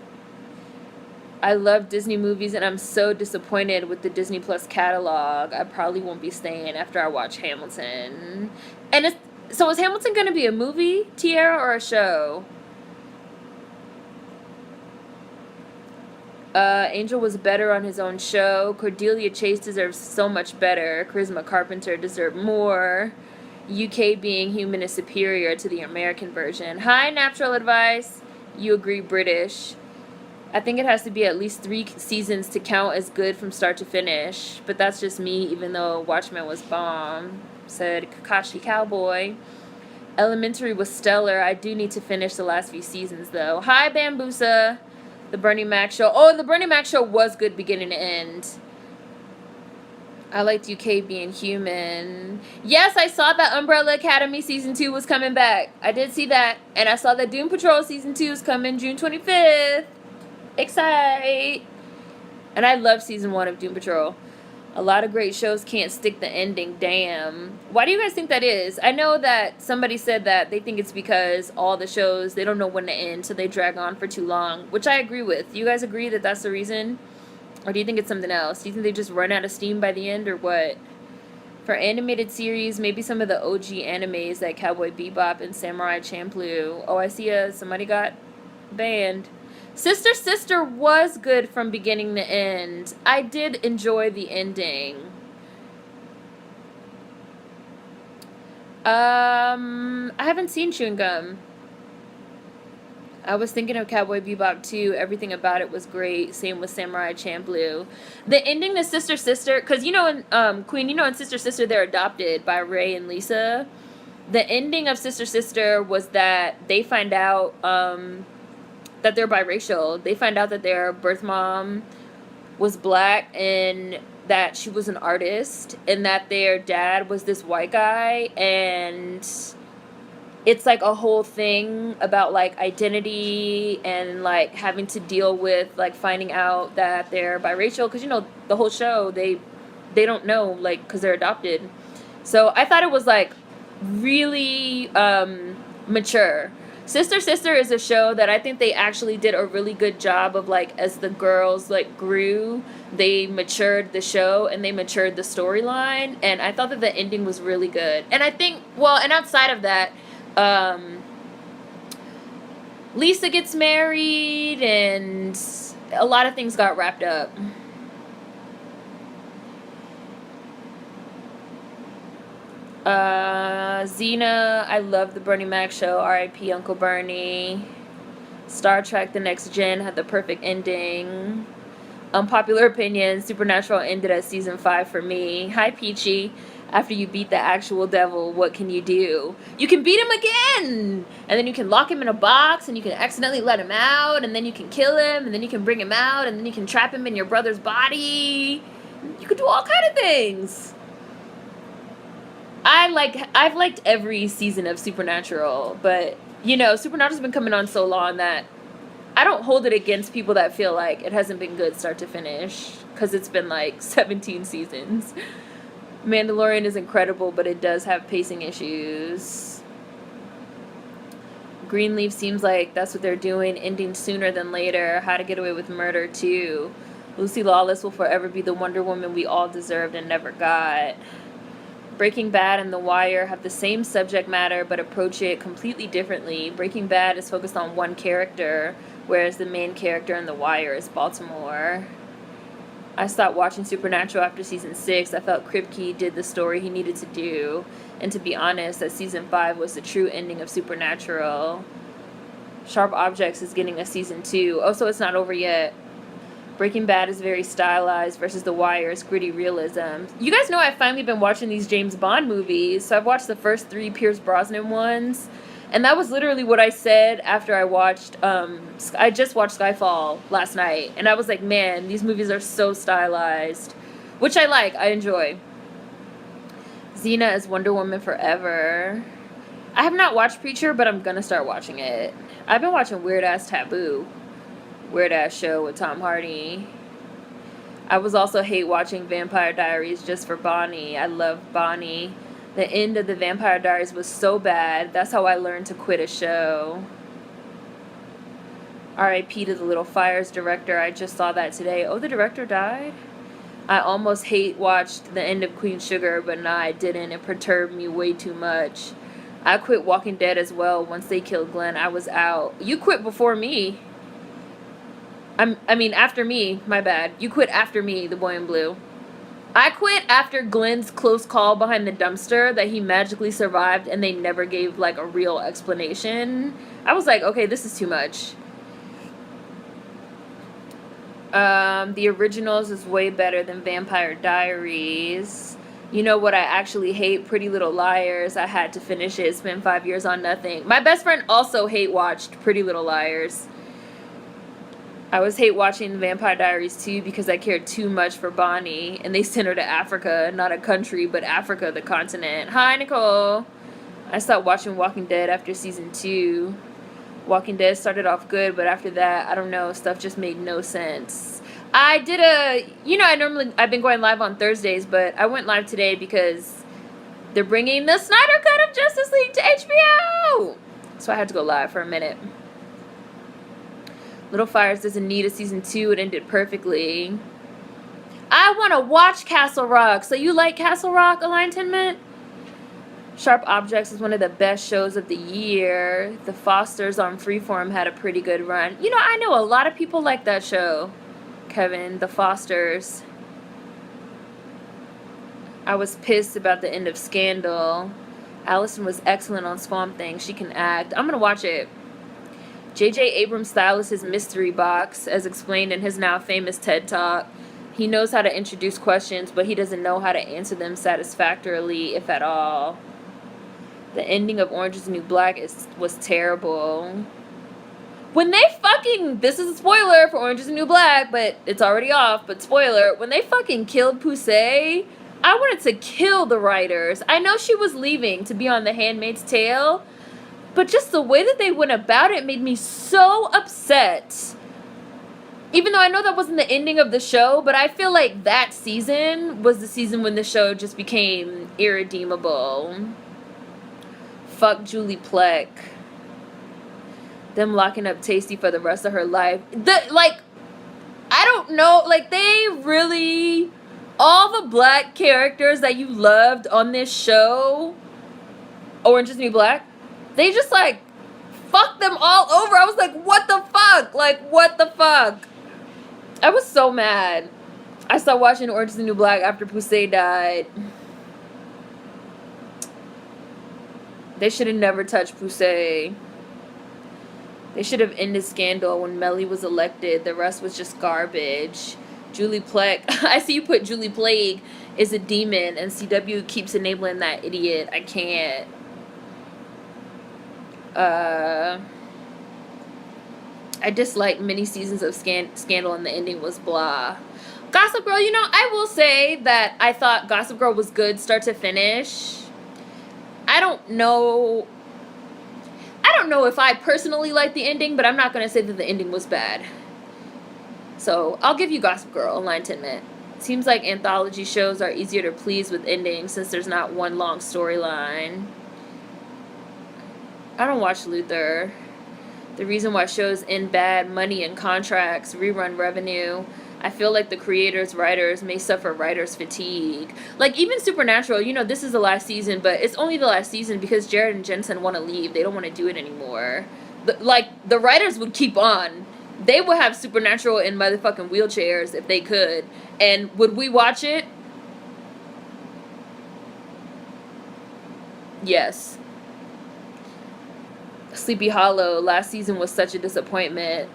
I love Disney movies, and I'm so disappointed with the Disney Plus catalog. I probably won't be staying after I watch Hamilton. And so is Hamilton going to be a movie, Tiara, or a show? Angel was better on his own show. Cordelia Chase deserves so much better. Charisma Carpenter deserved more. UK being human is superior to the American version. Hi, Natural Advice. You agree British. I think it has to be at least 3 seasons to count as good from start to finish. But that's just me, even though Watchmen was bomb. Said Kakashi Cowboy. Elementary was stellar. I do need to finish the last few seasons, though. Hi, Bambusa. The Bernie Mac Show. Oh, the Bernie Mac Show was good beginning to end. I liked UK being human. Yes, I saw that Umbrella Academy Season 2 was coming back. I did see that. And I saw that Doom Patrol Season 2 is coming June 25th. Excite. And I love Season 1 of Doom Patrol. A lot of great shows can't stick the ending. Damn. Why do you guys think that is? I know that somebody said that they think it's because all the shows, they don't know when to end, so they drag on for too long, which I agree with. You guys agree that that's the reason? Or do you think it's something else? Do you think they just run out of steam by the end, or what? For animated series, maybe some of the OG animes like Cowboy Bebop and Samurai Champloo. Oh, I see somebody got banned. Sister Sister was good from beginning to end. I did enjoy the ending. I haven't seen Chewing Gum. I was thinking of Cowboy Bebop too. Everything about it was great. Same with Samurai Champloo. The ending to Sister Sister, because you know in Queen, you know in Sister Sister they're adopted by Ray and Lisa. The ending of Sister Sister was that they find out that they're biracial. They find out that their birth mom was black and that she was an artist and that their dad was this white guy, and it's like a whole thing about like identity and like having to deal with like finding out that they're biracial, because you know the whole show they don't know, like, because they're adopted. So I thought it was like really mature. Sister Sister is a show that I think they actually did a really good job of, like, as the girls like grew, they matured the show and they matured the storyline, and I thought that the ending was really good. And I think, well, and outside of that, Lisa gets married and a lot of things got wrapped up. Xena, I love the Bernie Mac Show, R.I.P. Uncle Bernie. Star Trek The Next Gen had the perfect ending. Unpopular opinion, Supernatural ended at season 5 for me. Hi, Peachy. After you beat the actual devil, what can you do? You can beat him again! And then you can lock him in a box, and you can accidentally let him out, and then you can kill him, and then you can bring him out, and then you can trap him in your brother's body. You could do all kind of things. I've liked every season of Supernatural, but, you know, Supernatural's been coming on so long that I don't hold it against people that feel like it hasn't been good start to finish, because it's been like 17 seasons. Mandalorian is incredible, but it does have pacing issues. Greenleaf seems like that's what they're doing, ending sooner than later. How to Get Away with Murder, too. Lucy Lawless will forever be the Wonder Woman we all deserved and never got. Breaking Bad and The Wire have the same subject matter but approach it completely differently. Breaking Bad is focused on one character, whereas the main character in The Wire is Baltimore. I stopped watching Supernatural after season 6. I felt Kripke did the story he needed to do. And to be honest, that season 5 was the true ending of Supernatural. Sharp Objects is getting a season 2. Oh, so it's not over yet. Breaking Bad is very stylized versus The Wire's gritty realism. You guys know I've finally been watching these James Bond movies. So I've watched the first 3 Pierce Brosnan ones. And that was literally what I said after I watched, I just watched Skyfall last night. And I was like, man, these movies are so stylized. Which I like, I enjoy. Xena is Wonder Woman Forever. I have not watched Preacher, but I'm gonna start watching it. I've been watching Weird Ass Taboo. Weird Ass show with Tom Hardy. I was also hate watching Vampire Diaries just for Bonnie. I love Bonnie. The end of the Vampire Diaries was so bad. That's how I learned to quit a show. R.I.P. to the Little Fires director. I just saw that today. Oh, the director died? I almost hate watched the end of Queen Sugar, but nah, I didn't. It perturbed me way too much. I quit Walking Dead as well. Once they killed Glenn, I was out. You quit before me. I mean, after me. My bad. You quit after me, the boy in blue. I quit after Glenn's close call behind the dumpster that he magically survived and they never gave, like, a real explanation. I was like, okay, this is too much. The Originals is way better than Vampire Diaries. You know what I actually hate? Pretty Little Liars. I had to finish it. Spent 5 years on nothing. My best friend also hate-watched Pretty Little Liars. I was hate-watching Vampire Diaries too because I cared too much for Bonnie. And they sent her to Africa. Not a country, but Africa, the continent. Hi, Nicole. I stopped watching Walking Dead after season 2. Walking Dead started off good, but after that, I don't know, stuff just made no sense. I did I've been going live on Thursdays, but I went live today because they're bringing the Snyder Cut of Justice League to HBO. So I had to go live for a minute. Little Fires doesn't need a season 2. It ended perfectly. I want to watch Castle Rock. So you like Castle Rock, Alignment? Sharp Objects is one of the best shows of the year. The Fosters on Freeform had a pretty good run. You know, I know a lot of people like that show, Kevin. The Fosters. I was pissed about the end of Scandal. Allison was excellent on Swamp Thing. She can act. I'm going to watch it. J.J. Abrams' style is his mystery box, as explained in his now famous TED Talk. He knows how to introduce questions, but he doesn't know how to answer them satisfactorily, if at all. The ending of Orange is the New Black was terrible. When they fucking... This is a spoiler for Orange is the New Black, but it's already off, but spoiler. When they fucking killed Poussey, I wanted to kill the writers. I know she was leaving to be on The Handmaid's Tale, but just the way that they went about it made me so upset. Even though I know that wasn't the ending of the show, but I feel like that season was the season when the show just became irredeemable. Fuck Julie Plec. Them locking up Tasty for the rest of her life. I don't know. Like, they really... All the black characters that you loved on this show, Orange is the New Black, they just, like, fucked them all over. I was like, what the fuck? Like, what the fuck? I was so mad. I stopped watching Orange is the New Black after Poussey died. They should have never touched Poussey. They should have ended Scandal when Melly was elected. The rest was just garbage. Julie Plec. I see you put Julie Plague is a demon, and CW keeps enabling that idiot. I can't. I disliked many seasons of Scandal, and the ending was blah. Gossip Girl, you know, I will say that I thought Gossip Girl was good start to finish. I don't know if I personally like the ending, but I'm not going to say that the ending was bad. So, I'll give you Gossip Girl, Enlightenment. Seems like anthology shows are easier to please with endings since there's not one long storyline. I don't watch Luther. The reason why shows end bad, money and contracts, rerun revenue. I feel like the creators, writers may suffer writer's fatigue. Like, even Supernatural, you know, this is the last season, but it's only the last season because Jared and Jensen want to leave. They don't want to do it anymore. The writers would keep on. They would have Supernatural in motherfucking wheelchairs if they could. And would we watch it? Yes. Sleepy Hollow, last season was such a disappointment.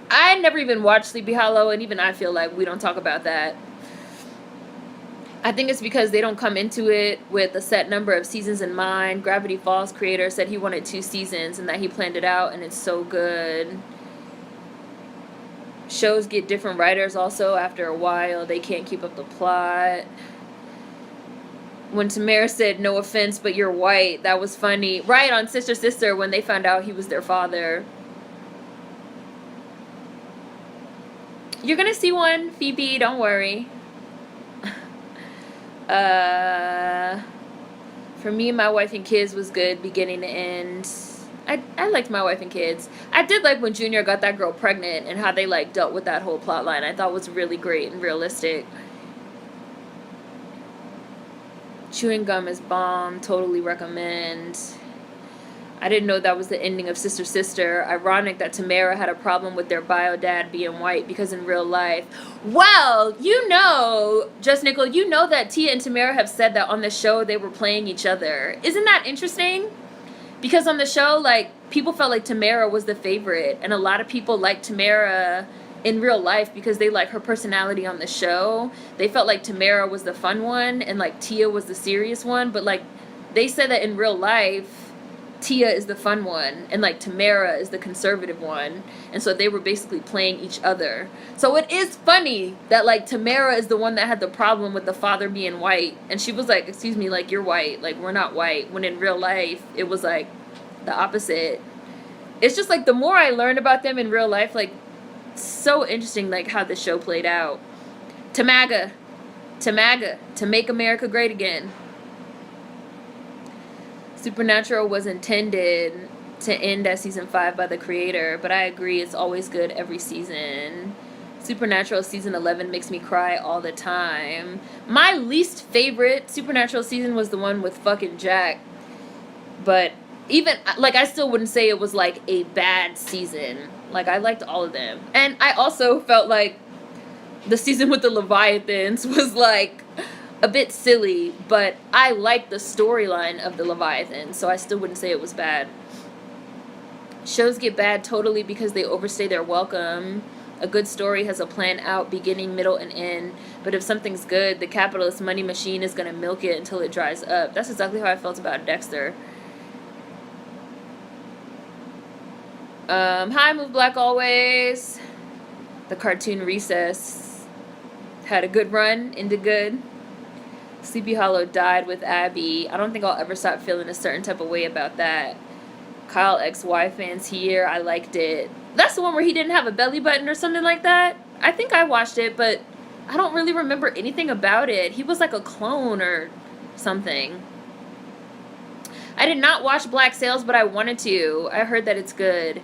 I never even watched Sleepy Hollow, and even I feel like we don't talk about that. I think it's because they don't come into it with a set number of seasons in mind. Gravity Falls creator said he wanted 2 seasons and that he planned it out, and it's so good. Shows get different writers also after a while. They can't keep up the plot. When Tamara said, "No offense, but you're white," that was funny. Right, on Sister Sister, when they found out he was their father. You're gonna see one, Phoebe, don't worry. For me, My Wife and Kids was good beginning to end. I liked My Wife and Kids. I did like when Junior got that girl pregnant and how they like dealt with that whole plot line. I thought was really great and realistic. Chewing Gum is bomb, totally recommend. I didn't know that was the ending of Sister Sister. Ironic that Tamara had a problem with their bio dad being white because in real life. Well, you know, Just Nickel, you know that Tia and Tamara have said that on the show they were playing each other. Isn't that interesting? Because on the show, like, people felt like Tamara was the favorite. And a lot of people liked Tamara in real life because they like her personality on the show. They felt like Tamara was the fun one and like Tia was the serious one. But like, they said that in real life, Tia is the fun one and like Tamara is the conservative one, and so they were basically playing each other. So it is funny that like Tamara is the one that had the problem with the father being white, and she was like, "Excuse me, like you're white, like we're not white," when in real life it was like the opposite. It's just like the more I learned about them in real life, like so interesting like how the show played out. To MAGA, to make America great again. Supernatural was intended to end at season 5 by the creator, but I agree it's always good every season. Supernatural season 11 makes me cry all the time. My least favorite Supernatural season was the one with fucking Jack. But even, like, I still wouldn't say it was, like, a bad season. Like, I liked all of them. And I also felt like the season with the Leviathans was, like, a bit silly, but I liked the storyline of the Leviathan, so I still wouldn't say it was bad. Shows get bad totally because they overstay their welcome. A good story has a plan out, beginning, middle, and end, but if something's good, the capitalist money machine is going to milk it until it dries up. That's exactly how I felt about Dexter. Hi, Move Black Always. The cartoon Recess had a good run, ended good. Sleepy Hollow died with Abby. I don't think I'll ever stop feeling a certain type of way about that. Kyle XY fans here. I liked it. That's the one where he didn't have a belly button or something like that. I think I watched it, but I don't really remember anything about it. He was like a clone or something. I did not watch Black Sails, but I wanted to. I heard that it's good.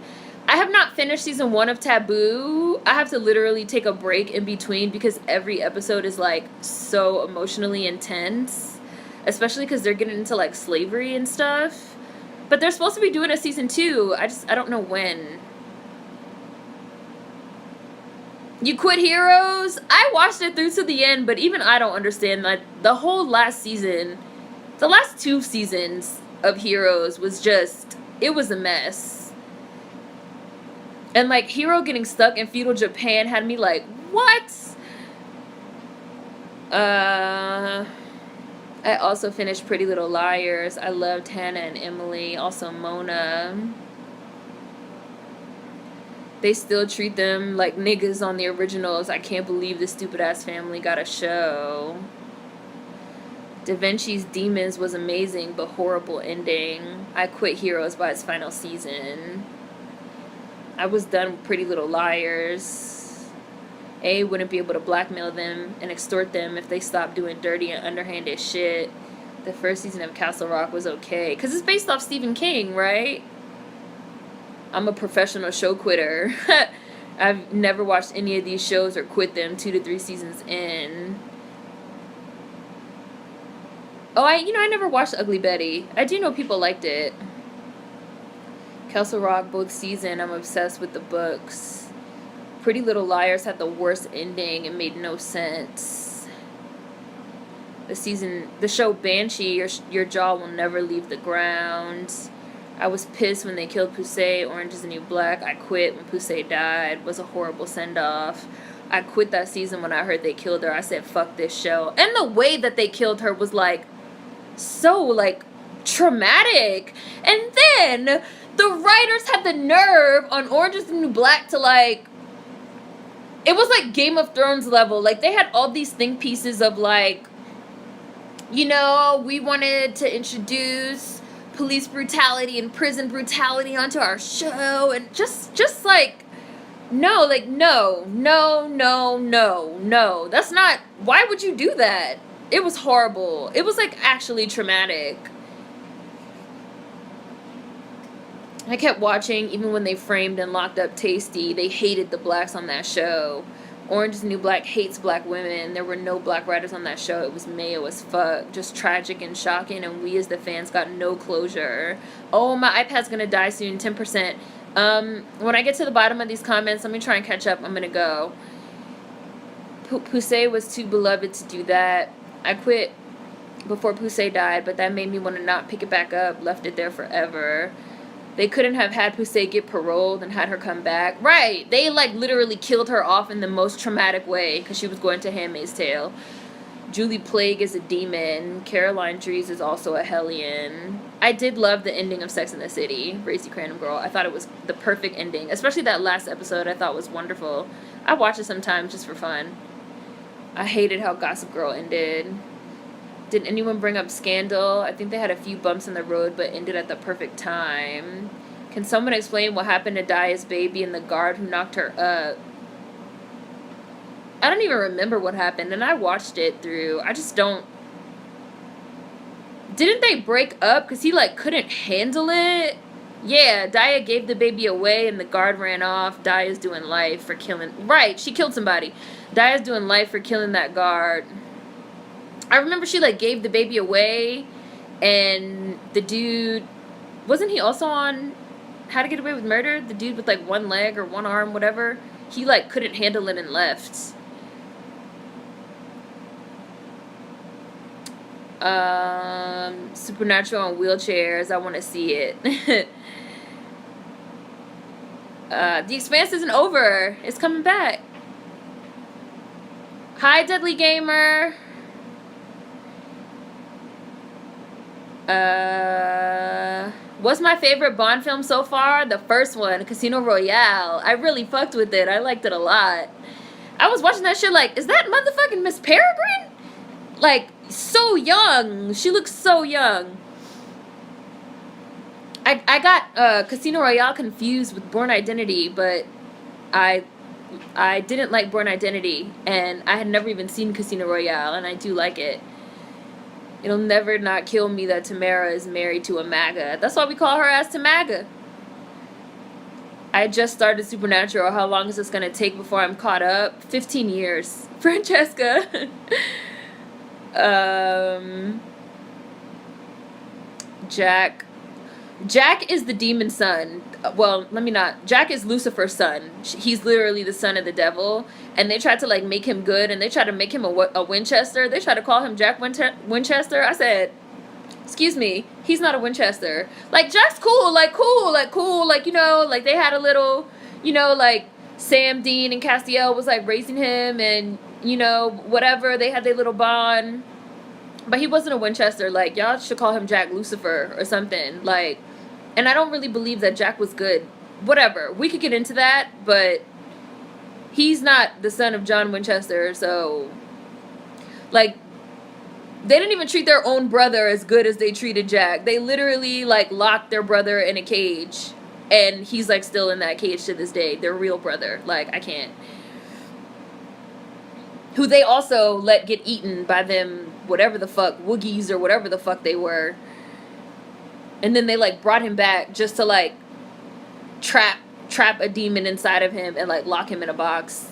I have not finished season 1 of Taboo. I have to literally take a break in between because every episode is like so emotionally intense, especially because they're getting into like slavery and stuff. But they're supposed to be doing a season 2. I don't know when. You Quit Heroes? I watched it through to the end, but even I don't understand that the whole last season, the last 2 seasons of Heroes was just, it was a mess. And, like, Hero getting stuck in feudal Japan had me like, what? I also finished Pretty Little Liars. I loved Hannah and Emily. Also Mona. They still treat them like niggas on the originals. I can't believe this stupid-ass family got a show. Da Vinci's Demons was amazing, but horrible ending. I quit Heroes by its final season. I was done with Pretty Little Liars. A wouldn't be able to blackmail them and extort them if they stopped doing dirty and underhanded shit. The first season of Castle Rock was okay. Because it's based off Stephen King, right? I'm a professional show quitter. I've never watched any of these shows or quit them 2 to 3 seasons in. Oh, I never watched Ugly Betty. I do know people liked it. Castle Rock, both season. I'm obsessed with the books. Pretty Little Liars had the worst ending. It made no sense. The show Banshee, your jaw will never leave the ground. I was pissed when they killed Poussey. Orange is the New Black. I quit when Poussey died. It was a horrible send-off. I quit that season when I heard they killed her. I said, fuck this show. And the way that they killed her was, like, so, like, traumatic. And then the writers had the nerve on Orange is the New Black to, like, it was like Game of Thrones level. Like, they had all these think pieces of, like, we wanted to introduce police brutality and prison brutality onto our show. And just like, no. That's not, why would you do that? It was horrible. It was, like, actually traumatic. I kept watching even when they framed and locked up Tasty. They hated the blacks on that show. Orange is the New Black hates black women. There were no black writers on that show. It was mayo as fuck. Just tragic and shocking, and we as the fans got no closure. Oh, my iPad's gonna die soon, 10%. When I get to the bottom of these comments, let me try and catch up. I'm gonna go. Poussey was too beloved to do that. I quit before Poussey died, but that made me want to not pick it back up. Left it there forever. They couldn't have had Poussey get paroled and had her come back. Right. They, like, literally killed her off in the most traumatic way because she was going to Handmaid's Tale. Julie Plague is a demon. Caroline Dries is also a hellion. I did love the ending of Sex and the City, Racy Crandom Girl. I thought it was the perfect ending. Especially that last episode I thought was wonderful. I watch it sometimes just for fun. I hated how Gossip Girl ended. Did anyone bring up Scandal? I think they had a few bumps in the road, but ended at the perfect time. Can someone explain what happened to Daya's baby and the guard who knocked her up? I don't even remember what happened, and I watched it through. I just don't... Didn't they break up because he, like, couldn't handle it? Yeah, Daya gave the baby away, and the guard ran off. Daya's doing life for killing... Right, she killed somebody. Daya's doing life for killing that guard. I remember she, like, gave the baby away, and the dude, wasn't he also on How to Get Away with Murder? The dude with, like, one leg or one arm, whatever. He, like, couldn't handle it and left. Supernatural on wheelchairs. I want to see it. The Expanse isn't over. It's coming back. Hi, Deadly Gamer. What's my favorite Bond film so far? The first one, Casino Royale. I really fucked with it. I liked it a lot. I was watching that shit like, is that motherfucking Miss Peregrine? Like, so young. She looks so young. I got Casino Royale confused with Bourne Identity, but I didn't like Bourne Identity, and I had never even seen Casino Royale, and I do like it. It'll never not kill me that Tamara is married to a MAGA. That's why we call her as Tamaga. I just started Supernatural. How long is this going to take before I'm caught up? 15 years. Francesca. Jack. Jack is the demon's son. Well, let me not. Jack is Lucifer's son. He's literally the son of the devil. And they tried to, like, make him good. And they tried to make him a Winchester. They tried to call him Jack Winchester. I said, excuse me, he's not a Winchester. Like, Jack's cool. Like, cool. Like, you know, like, they had a little, you know, like, Sam Dean and Castiel was, like, raising him. And, you know, whatever. They had their little bond. But he wasn't a Winchester. Like, y'all should call him Jack Lucifer or something. Like... And I don't really believe that Jack was good. Whatever. We could get into that, but he's not the son of John Winchester, so... Like, they didn't even treat their own brother as good as they treated Jack. They literally, like, locked their brother in a cage. And he's, like, still in that cage to this day. Their real brother. Like, I can't. Who they also let get eaten by them, whatever the fuck, Woogiees or whatever the fuck they were. And then they, like, brought him back just to, like, trap trap a demon inside of him and like lock him in a box.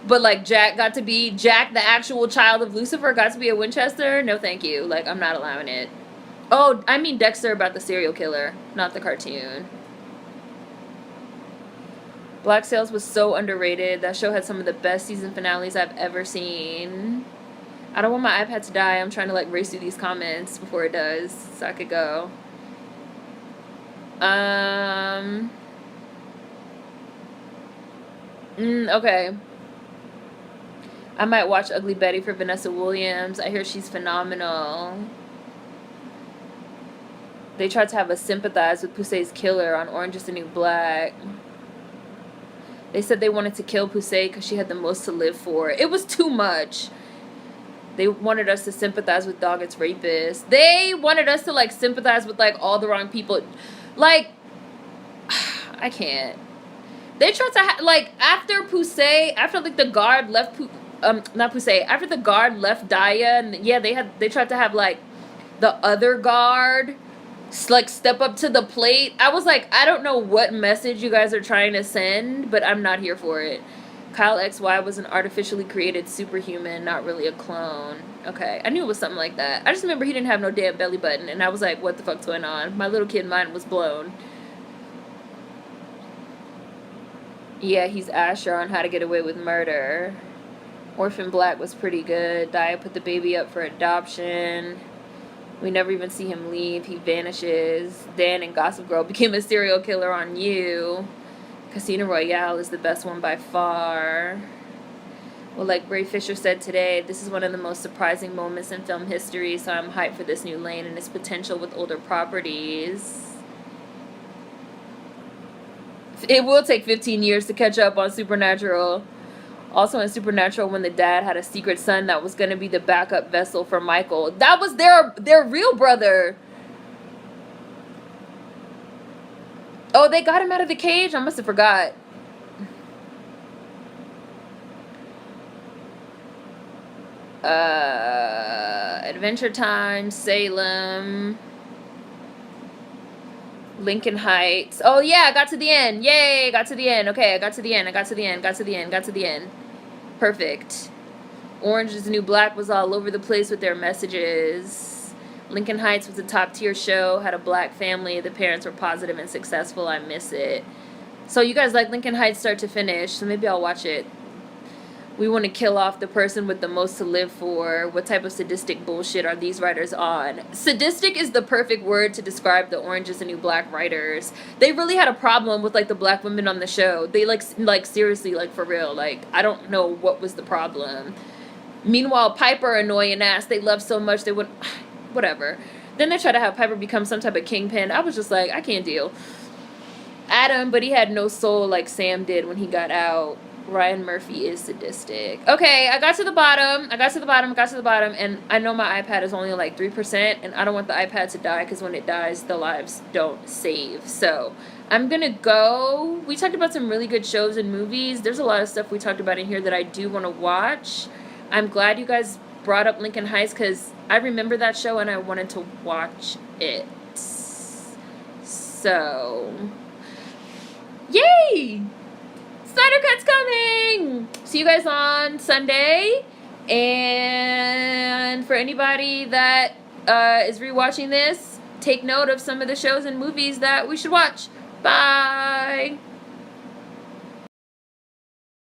But like Jack, the actual child of Lucifer, got to be a Winchester. No thank you. Like, I'm not allowing it. Oh, I mean Dexter about the serial killer, not the cartoon. Black Sails was so underrated. That show had some of the best season finales I've ever seen. I don't want my iPad to die. I'm trying to like race through these comments before it does so I could go. Okay. I might watch Ugly Betty for Vanessa Williams. I hear she's phenomenal. They tried to have us sympathize with Pusey's killer on Orange is the New Black. They said they wanted to kill Pusey because she had the most to live for. It was too much. They wanted us to sympathize with Doggett's rapist. They wanted us to, like, sympathize with, like, all the wrong people. Like, I can't. They tried to, like, after Pusey, after, like, the guard left, not Pusey, after the guard left Daya, and, yeah, they tried to have, like, the other guard like step up to the plate. I was like, I don't know what message you guys are trying to send, but I'm not here for it. Kyle XY was an artificially created superhuman, not really a clone. Okay, I knew it was something like that. I just remember he didn't have no damn belly button, and I was like, what the fuck's going on? My little kid mind was blown. Yeah, he's Asher on How to Get Away with Murder. Orphan Black was pretty good. Daya put the baby up for adoption. We never even see him leave. He vanishes. Dan and Gossip Girl became a serial killer on You. Casino Royale is the best one by far. Well, like Ray Fisher said today, this is one of the most surprising moments in film history, so I'm hyped for this new lane and its potential with older properties. It will take 15 years to catch up on Supernatural. Also in Supernatural, when the dad had a secret son that was going to be the backup vessel for Michael. That was their real brother. Oh, they got him out of the cage? I must have forgot. Adventure Time, Salem, Lincoln Heights. Oh, yeah, I got to the end. Yay, got to the end. Okay, I got to the end. Got to the end. Perfect. Orange is the New Black was all over the place with their messages. Lincoln Heights was a top-tier show, had a black family. The parents were positive and successful. I miss it. So you guys like Lincoln Heights start to finish, so maybe I'll watch it. We want to kill off the person with the most to live for. What type of sadistic bullshit are these writers on? Sadistic is the perfect word to describe the Orange is the New Black writers. They really had a problem with, like, the black women on the show. They, like seriously, like, for real. Like, I don't know what was the problem. Meanwhile, Piper, annoying ass, they love so much they would... Whatever. Then they try to have Piper become some type of kingpin. I was just like, I can't deal. Adam, but he had no soul like Sam did when he got out. Ryan Murphy is sadistic. Okay, I got to the bottom, and I know my iPad is only like 3%, and I don't want the iPad to die, because when it dies, the lives don't save. So, I'm gonna go. We talked about some really good shows and movies. There's a lot of stuff we talked about in here that I do want to watch. I'm glad you guys brought up Lincoln Heights, because I remember that show, and I wanted to watch it. So, yay! Snyder Cut's coming! See you guys on Sunday. And for anybody that is rewatching this, take note of some of the shows and movies that we should watch. Bye!